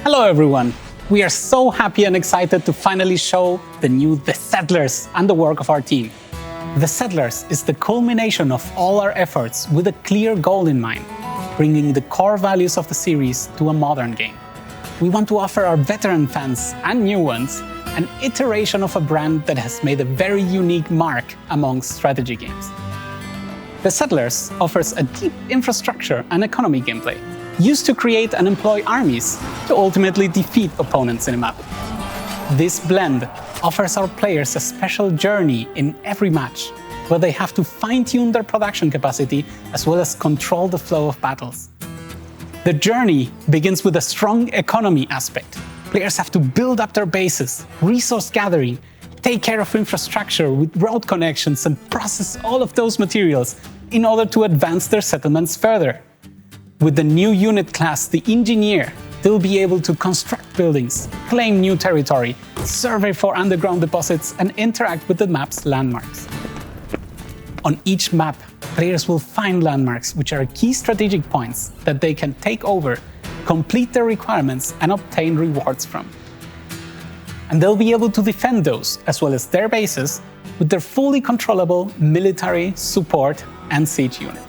Hello everyone! We are so happy and excited to finally show the new The Settlers and the work of our team. The Settlers is the culmination of all our efforts with a clear goal in mind, bringing the core values of the series to a modern game. We want to offer our veteran fans and new ones an iteration of a brand that has made a very unique mark amongst strategy games. The Settlers offers a deep infrastructure and economy gameplay, used to create and employ armies to ultimately defeat opponents in a map. This blend offers our players a special journey in every match, where they have to fine-tune their production capacity as well as control the flow of battles. The journey begins with a strong economy aspect. Players have to build up their bases, resource gathering, take care of infrastructure with road connections and process all of those materials in order to advance their settlements further. With the new unit class, the Engineer, they'll be able to construct buildings, claim new territory, survey for underground deposits, and interact with the map's landmarks. On each map, players will find landmarks which are key strategic points that they can take over, complete their requirements, and obtain rewards from. And they'll be able to defend those, as well as their bases, with their fully controllable military, support, and siege units.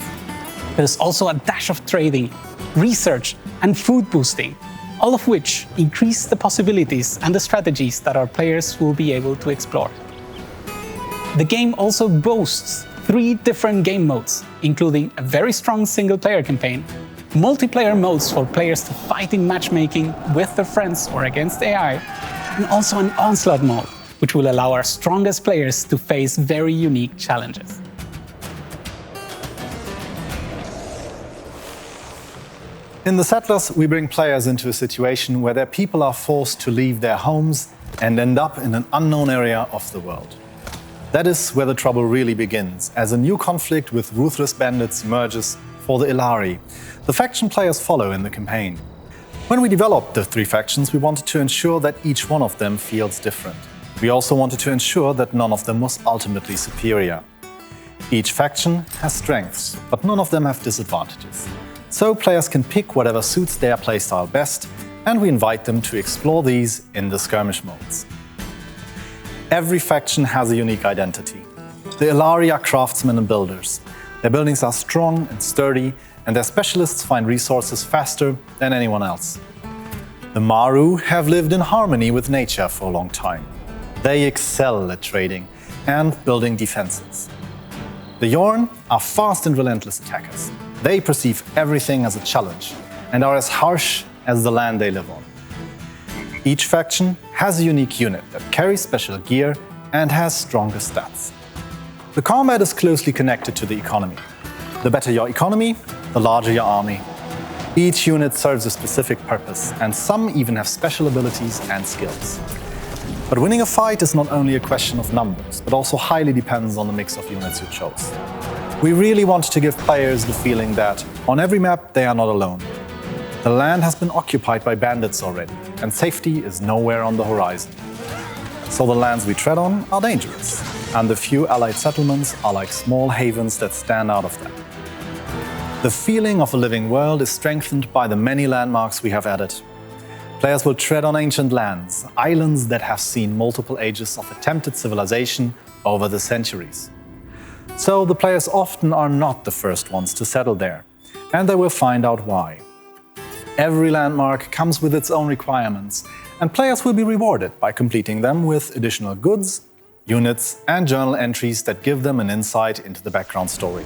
There's also a dash of trading, research, and food boosting, all of which increase the possibilities and the strategies that our players will be able to explore. The game also boasts 3 different game modes, including a very strong single-player campaign, multiplayer modes for players to fight in matchmaking with their friends or against AI, and also an onslaught mode, which will allow our strongest players to face very unique challenges. In The Settlers, we bring players into a situation where their people are forced to leave their homes and end up in an unknown area of the world. That is where the trouble really begins, as a new conflict with ruthless bandits emerges for the Illari, the faction players follow in the campaign. When we developed the 3 factions, we wanted to ensure that each one of them feels different. We also wanted to ensure that none of them was ultimately superior. Each faction has strengths, but none of them have disadvantages. So players can pick whatever suits their playstyle best, and we invite them to explore these in the skirmish modes. Every faction has a unique identity. The Illari are craftsmen and builders. Their buildings are strong and sturdy, and their specialists find resources faster than anyone else. The Maru have lived in harmony with nature for a long time. They excel at trading and building defenses. The Yorn are fast and relentless attackers. They perceive everything as a challenge and are as harsh as the land they live on. Each faction has a unique unit that carries special gear and has stronger stats. The combat is closely connected to the economy. The better your economy, the larger your army. Each unit serves a specific purpose, and some even have special abilities and skills. But winning a fight is not only a question of numbers, but also highly depends on the mix of units you chose. We really want to give players the feeling that, on every map, they are not alone. The land has been occupied by bandits already, and safety is nowhere on the horizon. So the lands we tread on are dangerous, and the few allied settlements are like small havens that stand out of them. The feeling of a living world is strengthened by the many landmarks we have added. Players will tread on ancient lands, islands that have seen multiple ages of attempted civilization over the centuries. So the players often are not the first ones to settle there, and they will find out why. Every landmark comes with its own requirements, and players will be rewarded by completing them with additional goods, units, and journal entries that give them an insight into the background story.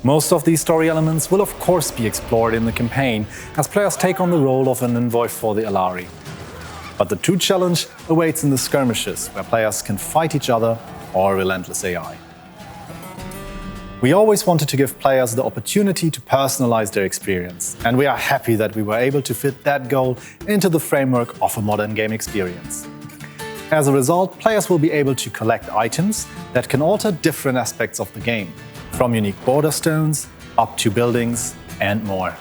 Most of these story elements will of course be explored in the campaign, as players take on the role of an envoy for the Illari. But the true challenge awaits in the skirmishes, where players can fight each other or relentless AI. We always wanted to give players the opportunity to personalize their experience, and we are happy that we were able to fit that goal into the framework of a modern game experience. As a result, players will be able to collect items that can alter different aspects of the game, from unique border stones up to buildings and more.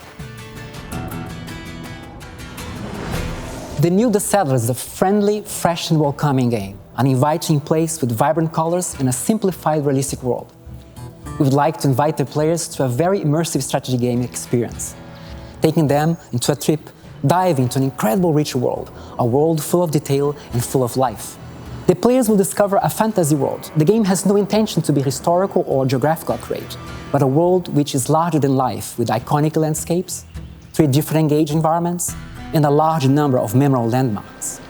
The new The Settlers is a friendly, fresh and welcoming game, an inviting place with vibrant colors and a simplified, realistic world. We would like to invite the players to a very immersive strategy game experience, taking them into a trip dive into an incredible rich world, a world full of detail and full of life. The players will discover a fantasy world. The game has no intention to be historical or geographical accurate, but a world which is larger than life, with iconic landscapes, 3 different engaged environments, and a large number of memorable landmarks.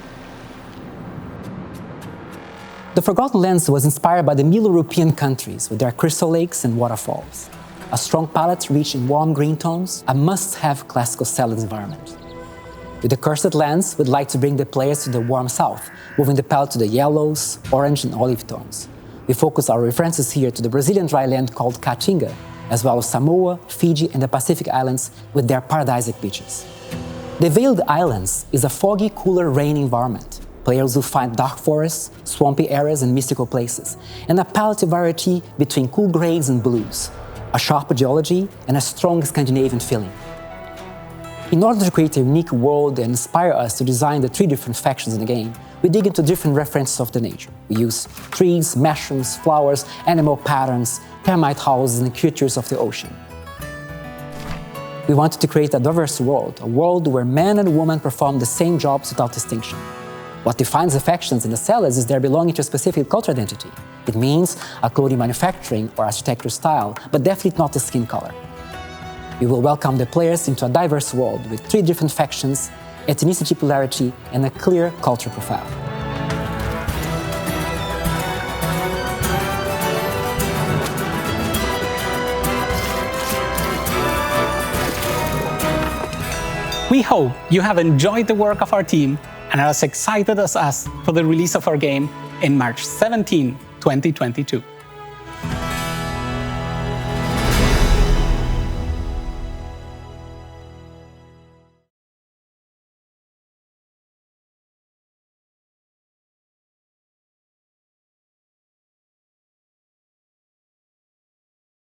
The Forgotten Lands was inspired by the Middle European countries with their crystal lakes and waterfalls. A strong palette rich in warm green tones, a must-have classical salad environment. With the Cursed Lands, we'd like to bring the players to the warm south, moving the palette to the yellows, orange and olive tones. We focus our references here to the Brazilian dry land called Caatinga, as well as Samoa, Fiji and the Pacific Islands with their paradisic beaches. The Veiled Islands is a foggy, cooler rain environment. Players will find dark forests, swampy areas and mystical places, and a palette variety between cool greys and blues, a sharp geology and a strong Scandinavian feeling. In order to create a unique world and inspire us to design the 3 different factions in the game, we dig into different references of the nature. We use trees, mushrooms, flowers, animal patterns, termite houses and creatures of the ocean. We wanted to create a diverse world, a world where man and woman perform the same jobs without distinction. What defines the factions and the sellers is their belonging to a specific cultural identity. It means a clothing manufacturing or architecture style, but definitely not the skin color. We will welcome the players into a diverse world with 3 different factions, ethnicity polarity, and a clear culture profile. We hope you have enjoyed the work of our team and are as excited as us for the release of our game in March 17, 2022.